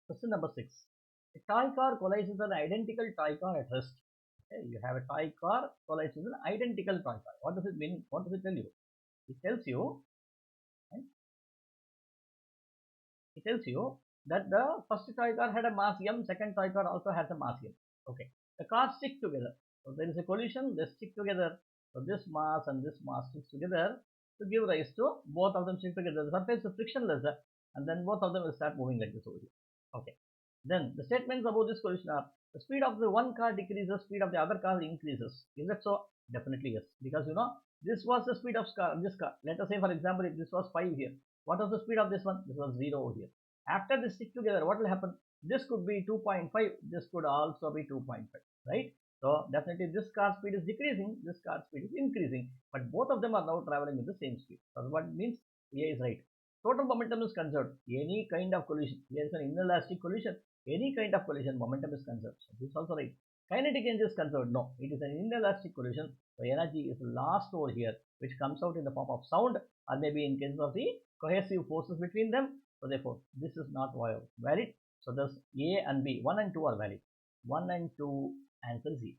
Question number 6. A toy car collides with an identical toy car at rest. Okay, you have a toy car collides with an identical toy car. What does it mean? What does it tell you? It tells you, right? It tells you that the first toy car had a mass m, second toy car also has a mass m. Okay, the cars stick together. So there is a collision, they stick together. So this mass and this mass sticks together to give rise to both of them stick together. The surface is frictionless, and then both of them will start moving like this over here. Okay. Then the statements about this collision are: the speed of the one car decreases, speed of the other car increases. Is that so? Definitely yes, because this was the speed of this car. Let us say, for example, if this was 5 here, what was the speed of this one? This was 0 over here. After they stick together, what will happen? This could be 2.5, this could also be 2.5, right? So definitely this car speed is decreasing, this car speed is increasing, but both of them are now traveling with the same speed. So what it means? A is right. Total momentum is conserved. Any kind of collision, here is an inelastic collision, any kind of collision, momentum is conserved. So this is also right. Kinetic energy is conserved. No, it is an inelastic collision. So energy is lost over here, which comes out in the form of sound, or maybe in case of the cohesive forces between them. So therefore, this is not valid. So thus A and B, 1 and 2 are valid. 1 and 2, answer Z.